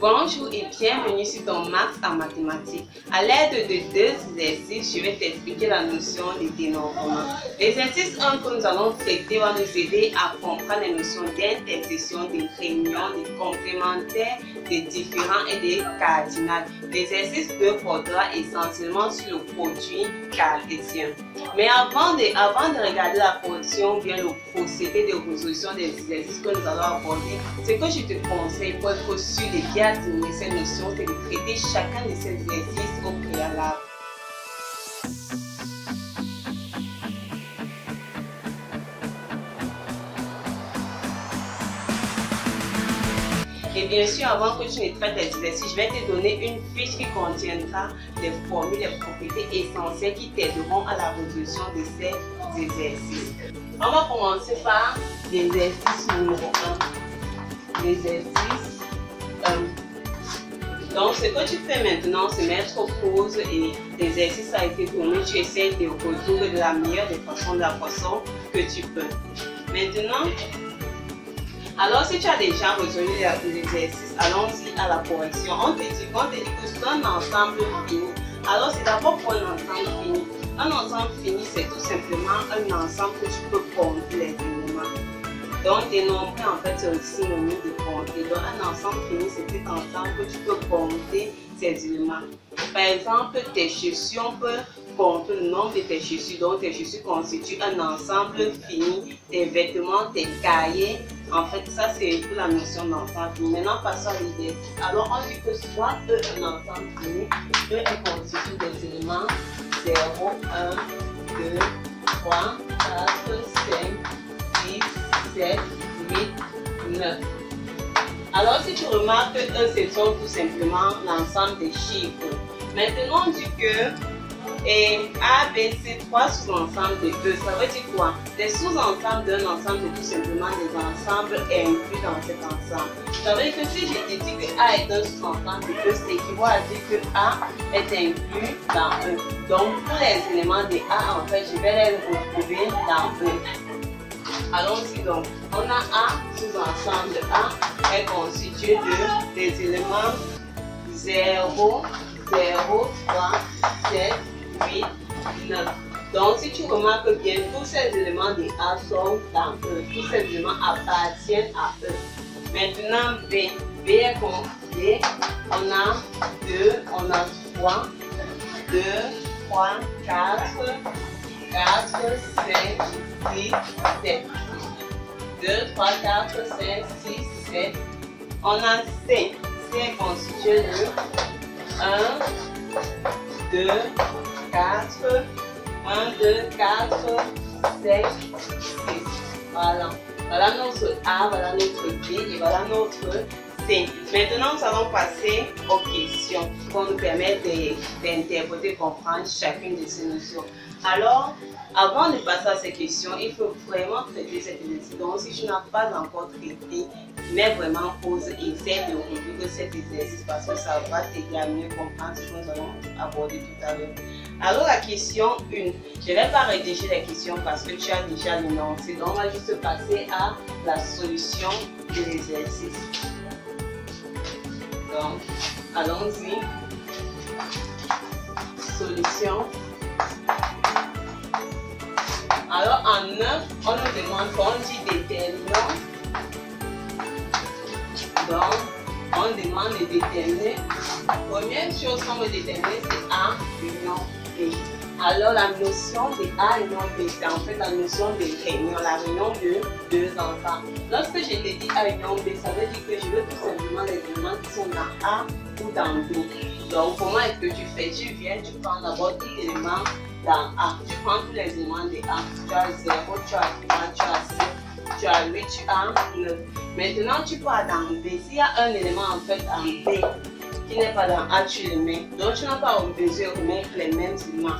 Bonjour et bienvenue sur ton Maths en mathématiques. À l'aide de deux exercices, je vais t'expliquer la notion de dénombrement. L'exercice 1 que nous allons traiter va nous aider à comprendre les notions d'intersection, de réunion, de complémentaires, de différents et de cardinal. L'exercice 2 portera essentiellement sur le produit cartésien. Mais avant de regarder la production ou bien le procédé de résolution des exercices que nous allons aborder, ce que je te conseille pour être sûr de bien admirer ces notions, c'est de traiter chacun de ces exercices au préalable. Et bien sûr, avant que tu ne traites les exercices, je vais te donner une fiche qui contiendra les formules, les propriétés essentielles qui t'aideront à la résolution de ces exercices. On va commencer par l'exercice numéro 1. L'exercice 1. Donc, ce que tu fais maintenant, c'est mettre pause et l'exercice a été donné. Tu essaies de résoudre de la meilleure des façons, de la façon que tu peux. Maintenant, alors si tu as déjà résolu l'exercice, allons-y à la correction. On te dit que c'est un ensemble fini. Alors c'est d'abord pour un ensemble fini. Un ensemble fini, c'est tout simplement un ensemble que tu peux compter les éléments. Donc dénombrer en fait c'est aussi synonyme de compter. Donc un ensemble fini, c'est cet ensemble que tu peux compter ces éléments. Par exemple, tes chaussures, on peut compter le nombre de tes chaussures. Donc tes chaussures constituent un ensemble fini. Tes vêtements, tes cahiers. En fait, ça c'est pour la notion d'ensemble fini. Maintenant, passons à l'exercice. Alors, on dit que soit E un ensemble fini, E est constitué des éléments 0, 1, 2, 3, 4, 5, 6, 7, 8, 9. Alors, si tu remarques que E, ce sont tout simplement l'ensemble des chiffres. Maintenant, on dit que A, B, C, 3 sous-ensembles de E, ça veut dire quoi? Les sous-ensembles d'un ensemble, c'est tout simplement des ensembles inclus dans cet ensemble. Ça veut dire que si je te dis que A est un sous-ensemble de E, c'est équivaut à dire que A est inclus dans E. Donc, tous les éléments de A, en fait, je vais les retrouver dans E. Allons-y donc. On a A, sous-ensemble A, est constitué de des éléments 0, 0, 3, 7, 8, 9. Donc, si tu remarques bien, tous ces éléments de A sont dans E. Tous ces éléments appartiennent à E. Maintenant, B. B est constitué. On a 2, on a 3, 2, 3, 4, 4, 5, 6, 7. 2, 3, 4, 5, 6, 7. On a C. C est constitué de 1, 2, 4, 1, 2, 4, 5, 6. Voilà. Voilà notre A, voilà notre B et voilà notre C. Maintenant, nous allons passer aux questions pour nous permettre d'interpréter et comprendre chacune de ces notions. Alors, avant de passer à ces questions, il faut vraiment traiter cet exercice. Donc, si tu n'as pas encore traité, mets vraiment pause et essaie de revivre cet exercice parce que ça va t'aider à mieux comprendre ce que nous allons aborder tout à l'heure. Alors, la question 1. Je ne vais pas rédiger les questions parce que tu as déjà l'énoncé. Donc, on va juste passer à la solution de l'exercice. Donc, allons-y. Solution. Alors, en 9, on nous demande qu'on dit déterminant. Donc, on demande de déterminer. La première chose qu'on veut déterminer, c'est A union B. Alors, la notion de A union B, c'est en fait la notion de réunion, la réunion de deux enfants. Lorsque je te dis A union B, ça veut dire que je veux tout simplement les éléments qui sont dans A ou dans B. Donc, comment est-ce que tu fais? Tu viens, tu prends d'abord tout élément dans A. Tu prends tous les éléments de A. Tu as 0, tu as 3, tu as 7, tu as 8, tu as 9. Maintenant, tu pars dans B. S'il y a un élément en fait en B qui n'est pas dans A, tu le mets. Donc, tu n'as pas besoin de remettre les mêmes éléments.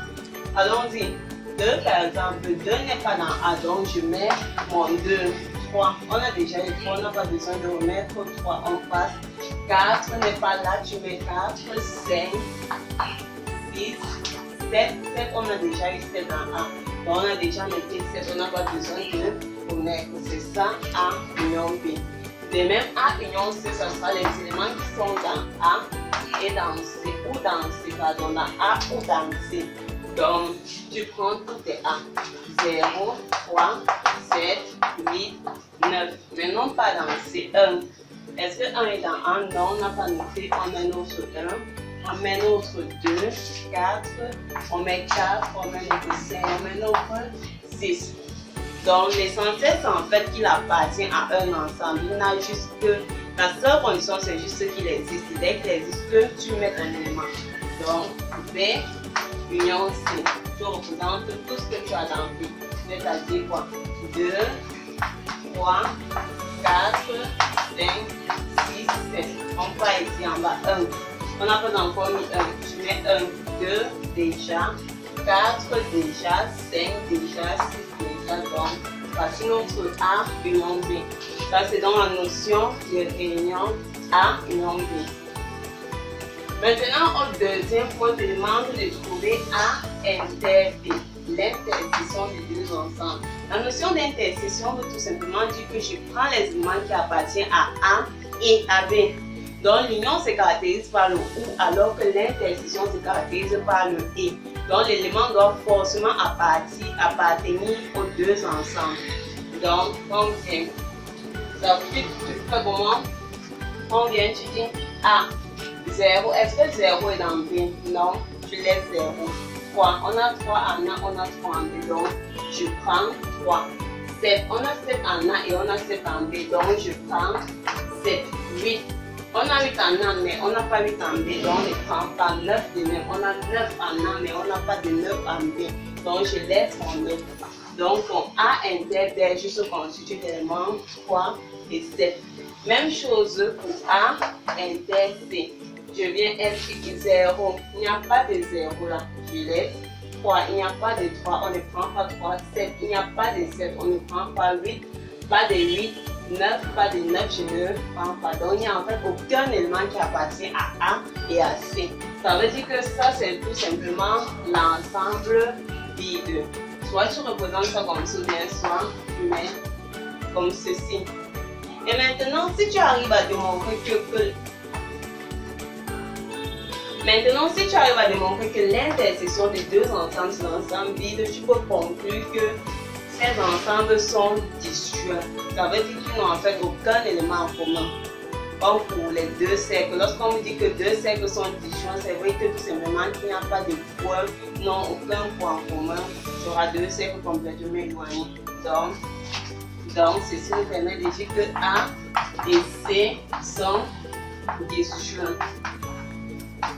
Allons-y. 2, par exemple, 2 n'est pas dans A, donc je mets mon 2. 3, on a déjà eu 3, on n'a pas besoin de remettre 3 en face. 4 n'est pas là, tu mets 4, 5, 6, 7, 7, on a déjà eu 7 dans A. Donc on a déjà noté 7, on n'a pas besoin de connaître. C'est ça A union B. De même, A union C, ce sera les éléments qui sont dans A et dans C, ou dans C, pardon, dans A ou dans C. Donc, tu prends tous tes A. 0, 3, 7, 8, 9. Mais non pas dans C1. Est-ce que 1 est dans A? Non, on n'a pas noté. On met notre 1. On met notre 2, 4. On met 4. On met notre 5. On met notre 6. Donc, l'essentiel, c'est en fait qu'il appartient à un ensemble. Il n'a juste que. La seule condition, c'est juste qu'il existe. Dès qu'il existe, que tu mets un élément. Donc, B union C. Tu représentes tout ce que tu as dans B. C'est-à-dire quoi? 2, 3, 4, 5, 6, 7. On va ici en bas 1. On n'a pas encore mis 1. Tu mets 1, 2 déjà, 4 déjà, 5 déjà, 6 déjà. Donc, voici notre A union B. Ça, c'est dans la notion de réunion A union B. Maintenant, au deuxième point, je te demande de trouver A inter B, l'intersection des deux ensembles. La notion d'intersection veut tout simplement dire que je prends les éléments qui appartiennent à A et à B. Donc, l'union se caractérise par le OU, alors que l'intersection se caractérise par le et. Donc, l'élément doit forcément appartenir aux deux ensembles. Donc, on vient. Ça veut dire que tu fais comment? On vient, tu dis A. 0, est-ce que 0 est dans B? Non, tu laisses 0. 3, on a 3 en A, on a 3 en B, donc je prends 3. 7, on a 7 en A et on a 7 en B, donc je prends 7. 8, on a 8 en A, mais on n'a pas 8 en B, donc on ne prend pas 9 de même. On a 9 en A, mais on n'a pas de 9 en B, donc je laisse mon 9. Donc ton A inter B est juste constitué d'éléments 3 et 7. Même chose pour A inter C. Je viens F 0. Il n'y a pas de 0 là. Je laisse 3. Il n'y a pas de 3. On ne prend pas 3. 7. Il n'y a pas de 7. On ne prend pas 8. Pas de 8. 9. Pas de 9. Je ne prends pas. Donc il n'y a en fait aucun élément qui appartient à A et à C. Ça veut dire que ça, c'est tout simplement l'ensemble B2. Soit tu représentes ça comme ça, bien soit tu mets comme ceci. Et maintenant, si tu arrives à démontrer que l'intersection des deux ensembles, c'est l'ensemble vide, tu peux conclure que ces ensembles sont disjoints. Ça veut dire qu'ils n'ont en fait aucun élément en commun. Comme pour les deux cercles. Lorsqu'on vous dit que deux cercles sont disjoints, c'est vrai que tout simplement qu'il n'y a pas de point, non, aucun point en commun. Tu auras deux cercles complètement éloignés. Donc, ceci nous permet de dire que A et C sont disjoints.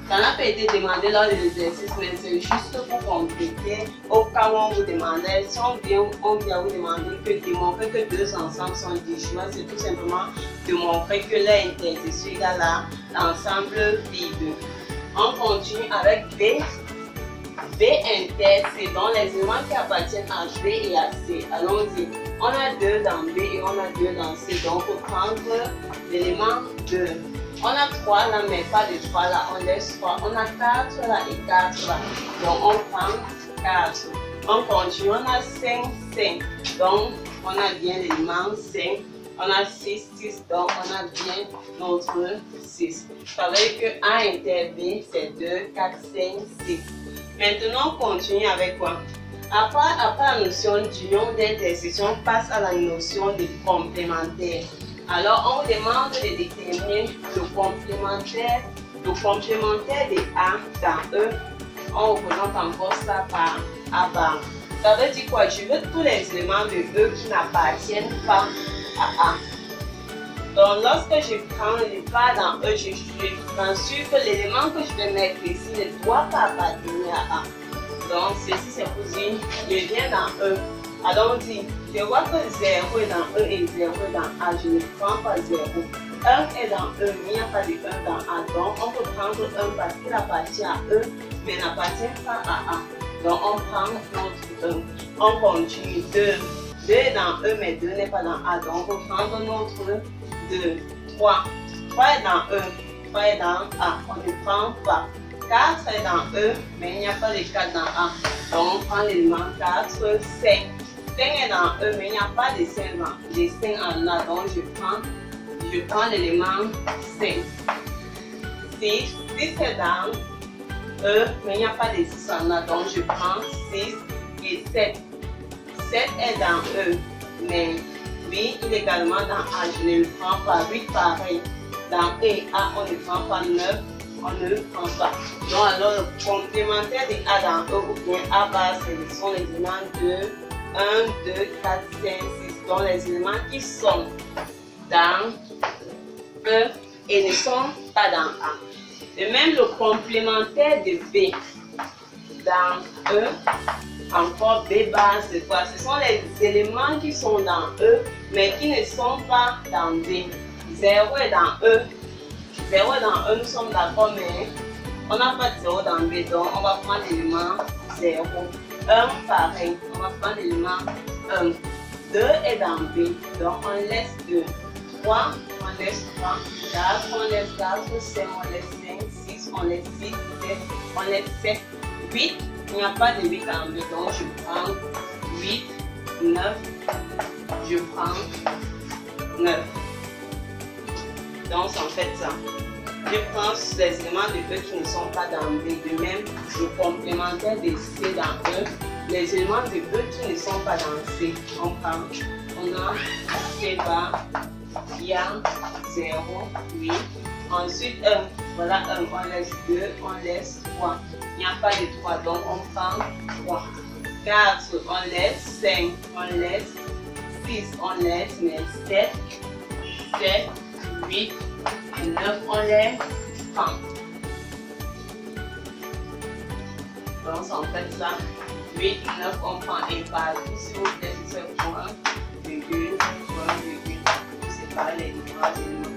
Ça n'a pas été demandé lors de l'exercice, mais c'est juste pour compléter au cas où on vous demandait. Si on vient vous demander que démontrer que deux ensembles sont disjoints, c'est tout simplement démontrer que l'intersection est égale à l'ensemble B2. On continue avec B. B inter C, donc les éléments qui appartiennent à B et à C. Allons-y. On a 2 dans B et on a 2 dans C. Donc, on peut prendre l'élément 2. On a 3 là, mais pas de 3 là. On laisse 3. On a 4 là et 4 là. Donc, on prend 4. On continue. On a 5, 5. Donc, on a bien l'élément 5. On a 6, 6. Donc, on a bien notre 6. Ça veut dire que A inter B, c'est 2, 4, 5, 6. Maintenant, on continue avec quoi? Après la notion d'union d'intersection, on passe à la notion de complémentaire. Alors, on vous demande de déterminer le complémentaire de A dans E. On représente encore ça par A bar. Ça veut dire quoi? Je veux tous les éléments de E qui n'appartiennent pas à A. Donc, lorsque je prends le pas dans E, je suis sûr que l'élément que je vais mettre ici ne doit pas appartenir à A. Donc, ceci c'est pour dire, je viens dans E. Allons-y, je vois que 0 est dans E et 0 est dans A, je ne prends pas 0. 1 est dans E, mais il n'y a pas de 1 dans A. Donc, on peut prendre 1 parce qu'il appartient à E, mais n'appartient pas à A. Donc, on prend notre 1. On continue 2. 2 est dans E, mais 2 n'est pas dans A. Donc, on peut prendre notre 2. 3. 3 est dans E, 3 est dans A. On ne prend pas. 4 est dans E, mais il n'y a pas de 4 dans A. Donc on prend l'élément 4, 5. 5 est dans E, mais il n'y a pas de 5 en A. Donc je prends l'élément 5. 6 est dans E, mais il n'y a pas de 6 en A. Donc je prends 6 et 7. 7 est dans E, mais 8 il est également dans A. Je ne le prends pas. 8 pareil. Dans E et A, on ne prend pas 9. On ne le prend pas. Donc alors le complémentaire de A dans E ou bien A base, ce sont les éléments de 1, 2, 4, 5, 6. Donc les éléments qui sont dans E et ne sont pas dans A. De même le complémentaire de B dans E, encore B base de quoi? Ce sont les éléments qui sont dans E mais qui ne sont pas dans B. 0 est dans E. 0 dans E, nous sommes d'accord, mais on n'a pas de 0 dans B, donc on va prendre l'élément 0. 1, pareil, on va prendre l'élément 1. 2 est dans B, donc on laisse 2. 3, on laisse 3. 4, on laisse 4. 5, on laisse 5. 6, on laisse 6. 7, on laisse 7. 8, il n'y a pas de 8 en B, donc je prends 8. 9, je prends 9. Donc, en fait ça. Je prends les éléments de E qui ne sont pas dans B. De même, le complémentaire de C dans E. Les éléments de E qui ne sont pas dans C. On prend. On a C bas. Il y a 0, 8. Ensuite, 1. Voilà, 1. On laisse 2. On laisse 3. Il n'y a pas de 3. Donc, on prend 3. 4. On laisse 5. On laisse 6. On laisse, mais 7. 7. 8 et 9, on les prend. Donc, en fait ça. 8, 9, on prend et partout. Si vous faites ce point, virgule, point, virgule, vous séparez les trois éléments.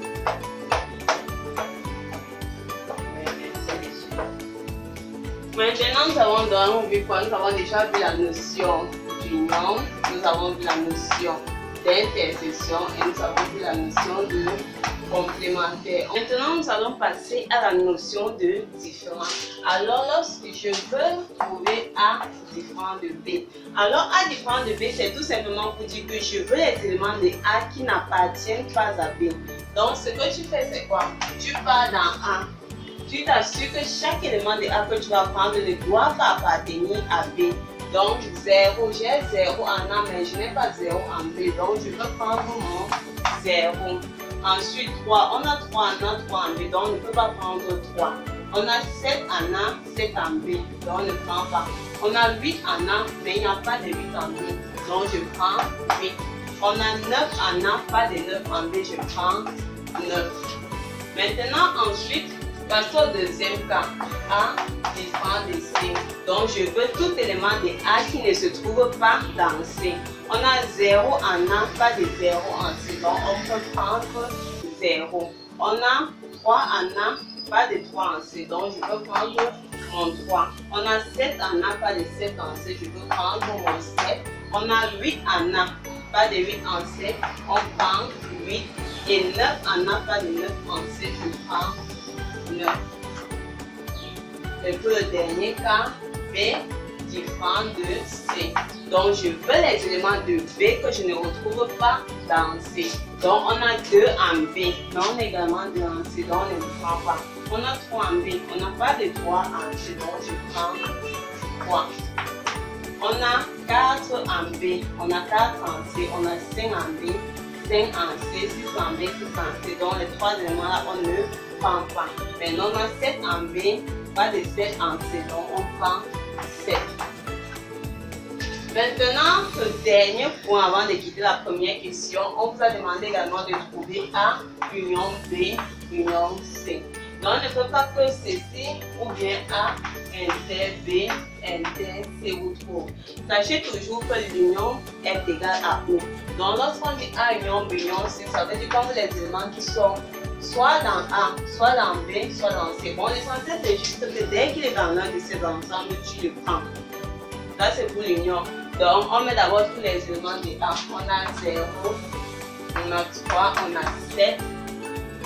Maintenant, nous avons vu quoi? Nous avons déjà vu la notion d'union, nous avons vu la notion d'intersection et nous avons vu la notion de complémentaire. Maintenant, nous allons passer à la notion de différent. Alors, lorsque je veux trouver A différent de B, alors A différent de B, c'est tout simplement pour dire que je veux les éléments de A qui n'appartiennent pas à B. Donc, ce que tu fais, c'est quoi? Tu pars dans A. Tu t'assures que chaque élément de A que tu vas prendre ne doit pas appartenir à B. Donc 0, j'ai 0 en A, mais je n'ai pas 0 en B. Donc je peux prendre mon 0. Ensuite 3, on a 3 en A, 3 en B. Donc on ne peut pas prendre 3. On a 7 en A, 7 en B. Donc on ne prend pas. On a 8 en A, mais il n'y a pas de 8 en B. Donc je prends 8. On a 9 en A, pas de 9 en B. Je prends 9. Maintenant ensuite, passons au deuxième cas, A différent de C. Donc je veux tout élément de A qui ne se trouve pas dans C. On a 0 en A, pas de 0 en C. Donc on peut prendre 0. On a 3 en A, pas de 3 en C. Donc je peux prendre mon 3. On a 7 en A, pas de 7 en C. Je peux prendre mon 7. On a 8 en A, pas de 8 en C. On prend 8. Et 9 en A, pas de 9 en C. Je prends 9. Et pour le dernier cas, B différent de C. Donc je veux les éléments de B que je ne retrouve pas dans C. Donc on a 2 en B, mais on a également 2 en C, donc on ne le prend pas. On a 3 en B, on n'a pas de 3 en C, donc je prends 3. On a 4 en B, on a 4 en C, on a 5 en B, 5 en C, 6 en B, 6 en C. Donc les 3 éléments là, on ne prend pas. Maintenant on a 7 en B, pas de 7 en C, donc on prend 7. Maintenant, le dernier point avant de quitter la première question, on vous a demandé également de trouver A, union B, union C. Donc, on ne peut pas que ceci ou bien A, inter B, inter C vous trouve. Sachez toujours que l'union est égale à O. Donc, lorsqu'on dit A, union B, union C, ça veut dire comme les éléments qui sont soit dans A, soit dans B, soit dans C. Bon, l'essentiel c'est juste que dès qu'il est dans l'un de ces ensembles, tu le prends. Là, c'est pour l'union. Donc, on met d'abord tous les éléments de A. On a 0, on a 3, on a 7,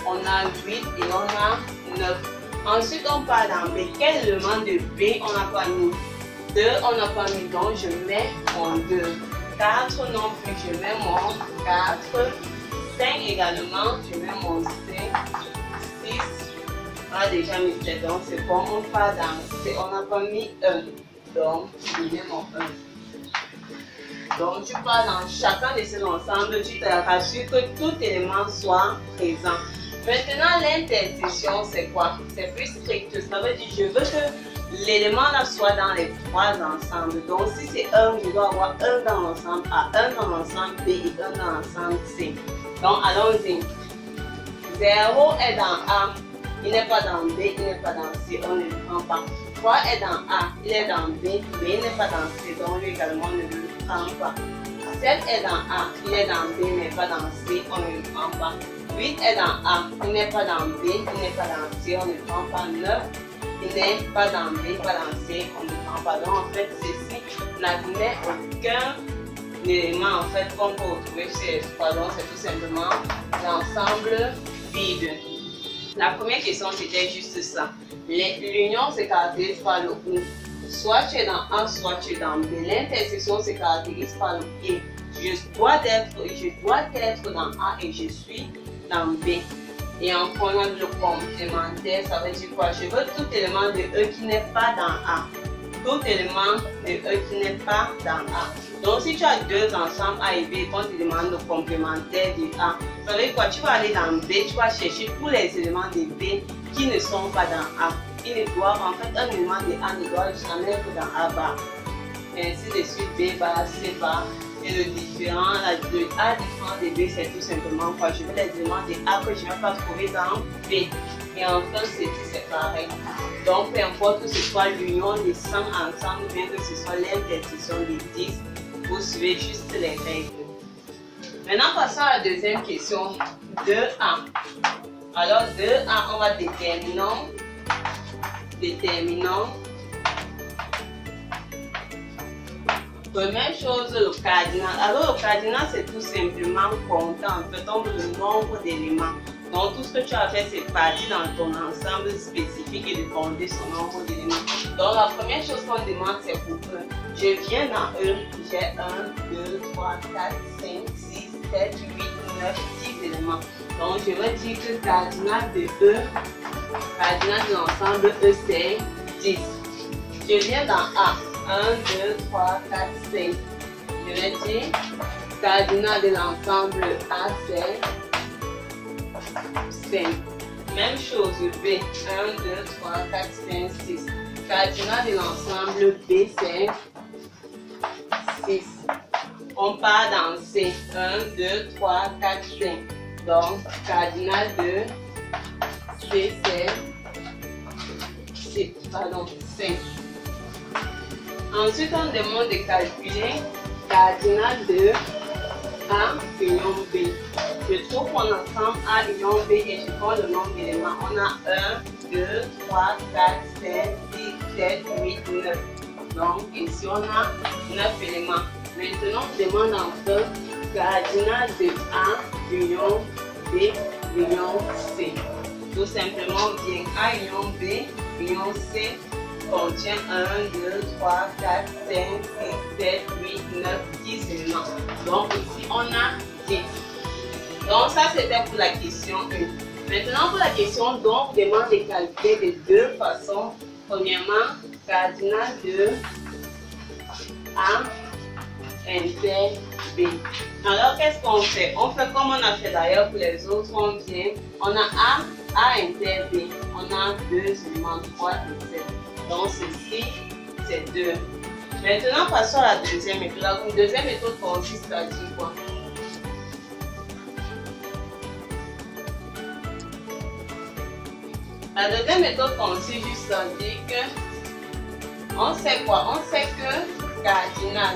on a 8 et on a 9. Ensuite, on part dans B. Quel élément de B on n'a pas mis? 2, on n'a pas mis, donc je mets mon 2. 4 non plus, je mets mon 4. 5 également, je mets mon 5. 6, on a déjà mis 7, donc c'est bon, on part dans C. On n'a pas mis 1, donc je mets mon 1. Donc tu pars dans chacun de ces ensembles, tu te rassures que tout élément soit présent. Maintenant, l'intersection, c'est quoi? C'est plus strict. Ça veut dire je veux que l'élément là soit dans les 3 ensembles. Donc, si c'est 1, je dois avoir 1 dans l'ensemble A, 1 dans l'ensemble B et 1 dans l'ensemble C. Donc, allons-y. 0 est dans A, il n'est pas dans B, il n'est pas dans C, on ne le prend pas. 3 est dans A, il est dans B, mais il n'est pas dans C, donc lui également on ne le prend pas. 7 est dans A, il est dans B, mais pas dans C, on ne le prend pas. 8 est dans A, il n'est pas dans B, il n'est pas dans C, on ne prend pas. 9, il n'est pas dans B, pas dans C, on ne prend pas. Donc en fait, ceci n'admet aucun élément en fait qu'on peut retrouver chez les donc c'est tout simplement l'ensemble vide. La première question c'était juste ça. L'union se caractérise par le ou. Soit tu es dans A, soit tu es dans B. L'intersection se caractérise par le et. Je dois être dans A et je suis dans B. Et en prenant le complémentaire, ça veut dire quoi? Je veux tout élément de E qui n'est pas dans A. Tout élément de E qui n'est pas dans A. Donc si tu as deux ensembles A et B, qu'on te demande le complémentaire de A, ça veut dire quoi? Tu vas aller dans B, tu vas chercher tous les éléments de B qui ne sont pas dans A. Ils ne doivent, en fait, un élément de A ne doit jamais être dans A bar. Et ainsi de suite, B bar, C bar. Et le différent, le A différent de B, c'est tout simplement quoi? Je veux les éléments de A que je ne vais pas trouver dans B. Et enfin, c'est pareil. Donc, peu importe que ce soit l'union des 100 ensemble, ou bien que ce soit l'intersection des 10, vous suivez juste les règles. Maintenant, passons à la deuxième question. 2A. Alors, 2A, on va déterminant. Première chose, le cardinal. Alors, le cardinal, c'est tout simplement compter en fait le nombre d'éléments. Donc, tout ce que tu as fait, c'est partir dans ton ensemble spécifique et de compter son nombre d'éléments. Donc, la première chose qu'on demande, c'est pour E. Je viens dans E, j'ai 1, 2, 3, 4, 5, 6, 7, 8, 9, 10 éléments. Donc, je vais dire que le cardinal de E, cardinal de l'ensemble E, c'est 10. Je viens dans A. 1, 2, 3, 4, 5. Je vais dire cardinal de l'ensemble A, c'est 5. Même chose, B. 1, 2, 3, 4, 5, 6. Cardinal de l'ensemble B, c'est 6. On part dans C. 1, 2, 3, 4, 5. Donc, cardinal de C, c'est 5. Ensuite, on demande de calculer cardinal de A union B. Je trouve mon ensemble A union B et je prends le nombre d'éléments. On a 1, 2, 3, 4, 5, 6, 7, 8, 9. Donc, ici, on a 9 éléments. Maintenant, on demande enfin cardinal de A union B union C. Tout simplement, bien A union B union C contient 1, 2, 3, 4, 5, 6, 7, 8, 9, 10 éléments. Donc ici, on a 10. Donc ça, c'était pour la question 1. Maintenant, pour la question 2, on demande de calculer de deux façons. Premièrement, cardinal de A inter B. Alors, qu'est-ce qu'on fait? On fait comme on a fait d'ailleurs pour les autres. On vient, on a A inter B. On a 2 éléments, 3 et 7. Donc ceci, c'est 2. Maintenant, passons à la deuxième méthode. La deuxième méthode consiste à dire quoi? La deuxième méthode consiste juste à dire que on sait quoi? On sait que cardinal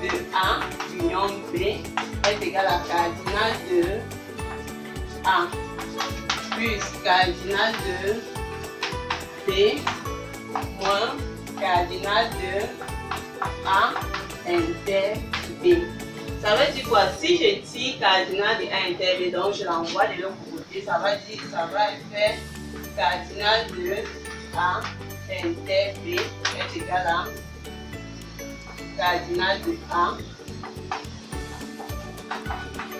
de A union B est égal à cardinal de A plus cardinal de B moins cardinal de A inter B. Ça veut dire quoi? Si je tire cardinal de A inter B, donc je l'envoie de l'autre côté, ça va faire cardinal de A inter B est égal à cardinal de A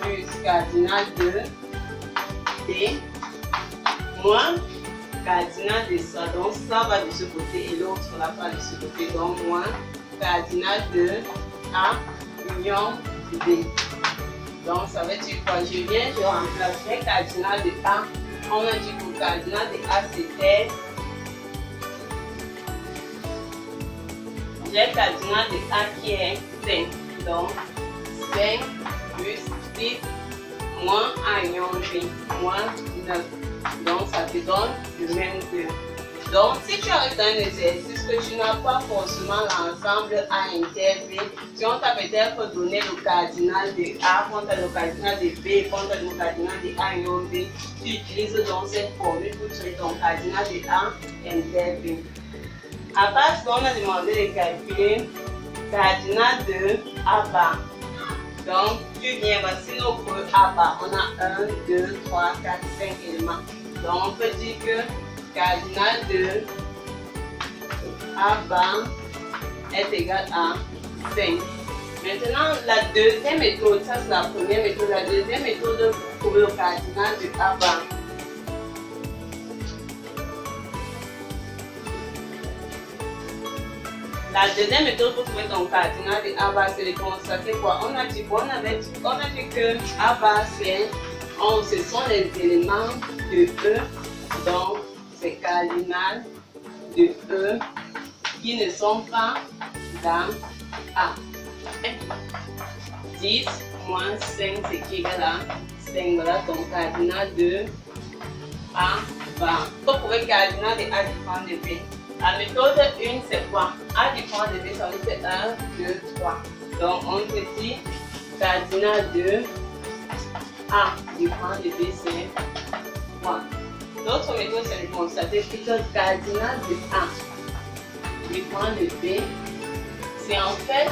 plus cardinal de B moins cardinal de ça. Donc ça va de ce côté et l'autre là va de ce côté. Donc moins cardinal de A union B. Donc ça veut dire quoi? Je viens, je remplace les cardinal de A. On a dit que le cardinal de A c'était le cardinal de A qui est 5. Donc 5 plus 6 moins A union B moins 9. Donc ça te donne le 22. Donc si tu arrives dans un exercice que tu n'as pas forcément l'ensemble A inter B, si on t'a peut-être donné le cardinal de A contre le cardinal de B contre le cardinal de A union B, tu utilises donc cette formule pour trouver ton cardinal de A inter B. À part ce qu'on a demandé de calculer cardinal de A bar. Donc tu viens, voici nos creux A bar. On a 1, 2, 3, 4, 5 éléments. Donc on peut dire que cardinal de A bar est égal à 5. Maintenant, la deuxième méthode, ça c'est la première méthode. La deuxième méthode pour le cardinal de A bar. La deuxième méthode pour trouver ton cardinal de A bar, c'est de constater quoi? On a dit que A bar, ce sont les éléments de E. Donc, c'est cardinal de E qui ne sont pas dans A. 10 moins 5, c'est qui égal à 5. Voilà ton cardinal de A bar. Pour trouver le cardinal de A différent de B. La méthode 1, c'est quoi? A différent de B, ça veut dire 1, 2, 3. Donc, on peut dire cardinal de A différent de B, c'est 3. L'autre méthode, c'est de constater que le cardinal de A différent de B, c'est en fait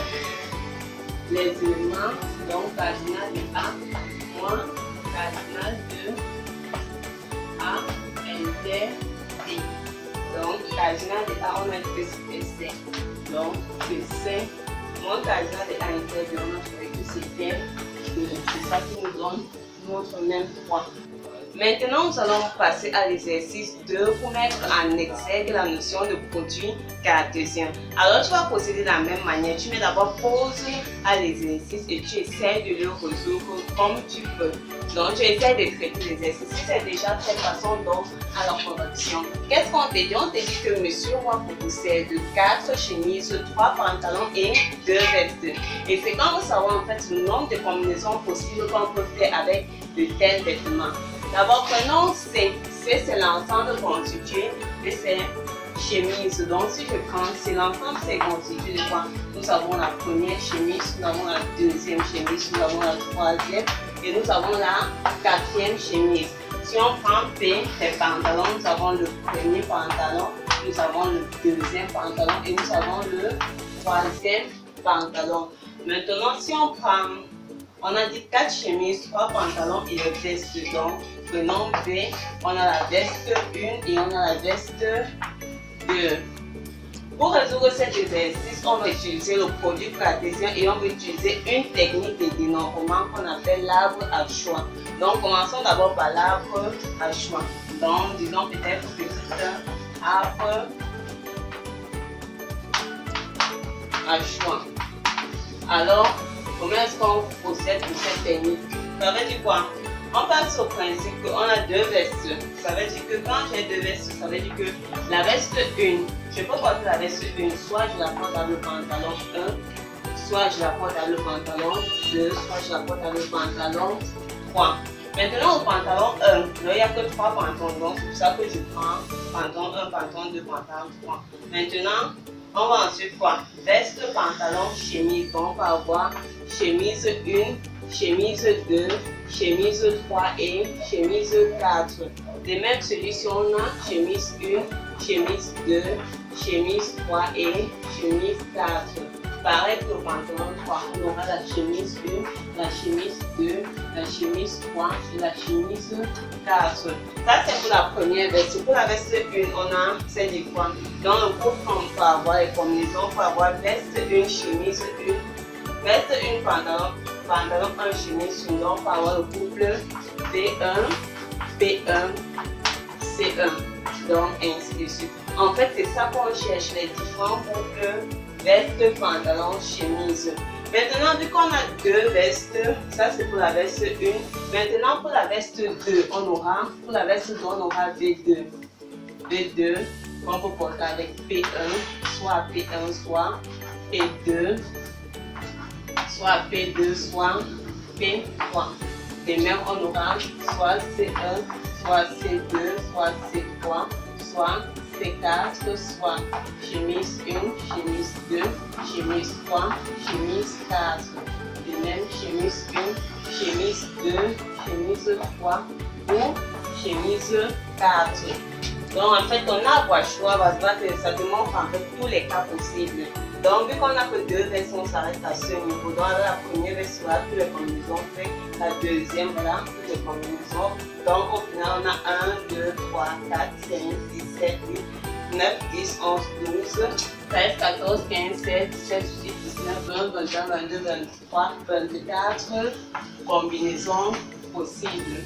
les éléments, donc cardinal de A moins cardinal de A inter B. Donc, cardinal de A, on a dit que c'était 5. Donc, c'est 5 moins cardinal de A inter B, on a trouvé que c'était 2. C'est ça qui nous donne notre même 3. Maintenant, nous allons passer à l'exercice 2 pour mettre en exergue la notion de produit cartésien. Alors, tu vas procéder de la même manière. Tu mets d'abord pause à l'exercice et tu essaies de le résoudre comme tu peux. Donc, tu essaies de traiter l'exercice. Si c'est déjà fait, passons donc à la correction. Qu'est-ce qu'on te dit? On te dit que monsieur Roy possède 4 chemises, 3 pantalons et 2 vestes. Et c'est quand nous savons en fait le nombre de combinaisons possibles qu'on peut faire avec de tels vêtements. D'abord, prenons C. C, c'est l'ensemble constitué de ces chemises. Donc, si je prends, c'est l'ensemble, c'est constitué de quoi? Nous avons la première chemise, nous avons la deuxième chemise, nous avons la troisième et nous avons la quatrième chemise. Si on prend P, les pantalons, nous avons le premier pantalon, nous avons le deuxième pantalon et nous avons le troisième pantalon. Maintenant, si on prend, on a dit 4 chemises, 3 pantalons et le veste. Donc, prenons B, on a la veste 1 et on a la veste 2. Pour résoudre cet exercice, on va utiliser le produit cartésien et on va utiliser une technique de dénombrement qu'on appelle l'arbre à choix. Donc, commençons d'abord par l'arbre à choix. Donc, disons peut-être petit arbre à choix. Alors, comment est-ce qu'on procède pour cette technique? Ça veut dire quoi? On passe au principe qu'on a 2 vestes. Ça veut dire que quand j'ai 2 vestes, ça veut dire que la veste 1, je peux porter la veste 1, soit je la porte dans le pantalon 1, soit je la porte dans le pantalon 2, soit je la porte dans le pantalon 3. Maintenant au pantalon 1, là, il n'y a que 3 pantalons, donc c'est pour ça que je prends pantalon 1, pantalon 2, pantalon 3. Maintenant, on va ensuite voir veste, pantalon, chemise. Donc on va avoir chemise 1, chemise 2, chemise 3 et chemise 4. De même solution, on a chemise 1, chemise 2, chemise 3 et chemise 4. Pareil pour le pantalon quoi? On aura la chemise 1, la chemise 2, la chemise 3 et la chemise 4. Ça c'est pour la première veste. Pour la veste 1, on a ces différents. Dans le groupe, on peut avoir les combinaisons, on peut avoir veste 1, chemise 1, veste 1, pantalon 1, chemise 1. Donc on peut avoir le couple B1, P1, C1. Donc ainsi de suite. En fait, c'est ça qu'on cherche, les différents couples veste, pantalon, chemise. Maintenant, vu qu'on a deux vestes, ça c'est pour la veste 1. Maintenant, pour la veste 2, on aura, pour la veste 2, on aura V2. V2, qu'on peut porter avec P1, soit P1, soit P2, soit P2, soit P3. Et même, on aura soit C1, soit C2, soit C3, soit C4, soit chemise 1, chemise 2, chemise 3, chemise 4. De même, chemise 1, chemise 2, chemise 3 ou chemise 4. Donc en fait, on a quoi choix, ça te montre en fait tous les cas possibles. Donc vu qu'on n'a que deux vestes, on s'arrête à ce niveau. Donc la première veste, voilà toutes les combinaisons faites. La deuxième, voilà toutes les combinaisons. Donc au final, on a 1, 2, 3, 4, 5, 6, 7, 8, 9, 10, 11, 12, 13, 14, 15, 16, 17, 18, 19, 20, 21, 22, 23, 24 combinaisons possibles.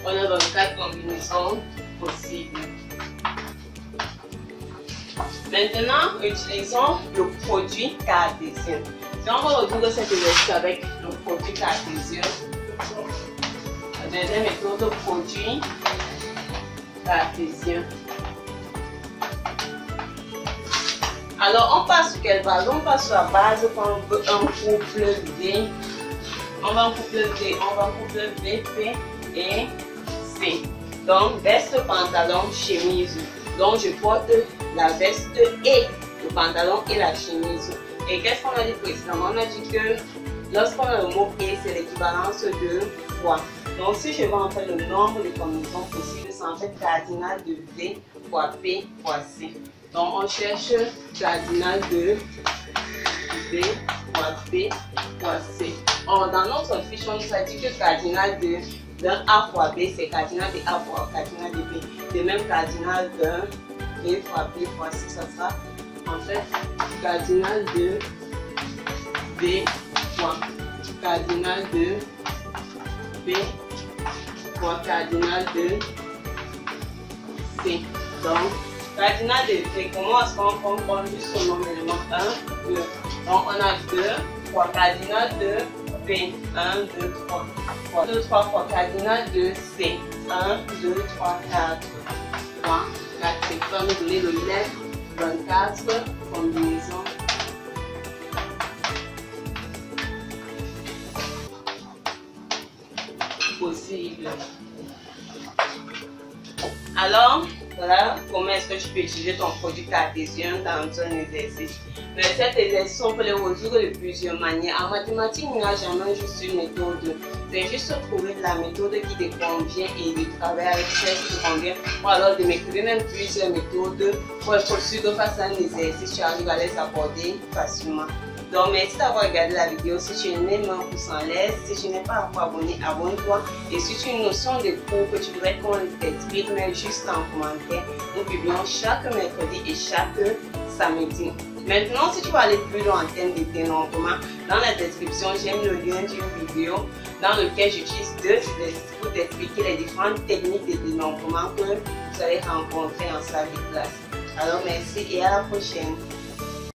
On a 24 combinaisons possibles. Maintenant, utilisons le produit cartésien. Si on va retrouver cette exercice avec le produit cartésien, la deuxième méthode de produit cartésien. Alors, on passe sur quelle base? On passe sur la base quand on veut un couple V. On va un couple V, on va un couple V, P et C. Donc, veste, pantalon, chemise. Donc, je porte la veste et le pantalon et la chemise. Et qu'est-ce qu'on a dit précédemment? On a dit que lorsqu'on a le mot et, c'est l'équivalence de fois. Donc, si je vois en fait le nombre de combinaisons possibles, c'est en fait cardinal de V fois P fois C. Donc, on cherche cardinal de V fois P fois C. Or, dans notre fiche, on nous a dit que cardinal d'un A fois B, c'est cardinal de A fois cardinal de B. De même, cardinal d'un B fois B fois C, ça sera en fait cardinal de B fois cardinal de B fois cardinal de C. Donc, cardinal de V, comment est-ce qu'on prend juste son nombre d'éléments? 1, 2. Donc, on a 2 fois cardinal de B. 1, 2, 3. 2, 3 fois cardinal de C. 1, 2, 3, 4. 3, 4. C'est pour nous donner le 9, 24 combinaisons possibles. Alors, voilà comment est-ce que tu peux utiliser ton produit cartésien dans un exercice. Mais cet exercice, on peut le résoudre de plusieurs manières. En mathématiques, il n'y a jamais juste une méthode. C'est juste trouver la méthode qui te convient et de travailler avec celle qui te convient. Ou alors de m'écrire même plusieurs méthodes pour être sûr que face à un exercice, tu arrives à les aborder facilement. Donc merci d'avoir regardé la vidéo. Si tu es né, un pouce en l'air. Si tu n'es pas encore abonné, abonne-toi. Et si tu as une notion de cours que tu voudrais qu'on t'explique, mets juste en commentaire. Nous publions chaque mercredi et chaque samedi. Maintenant, si tu veux aller plus loin en termes de dénombrement, dans la description, j'ai mis le lien d'une vidéo dans lequel j'utilise deux exercices pour t'expliquer les différentes techniques de dénombrement que vous allez rencontrer en salle de classe. Alors merci et à la prochaine.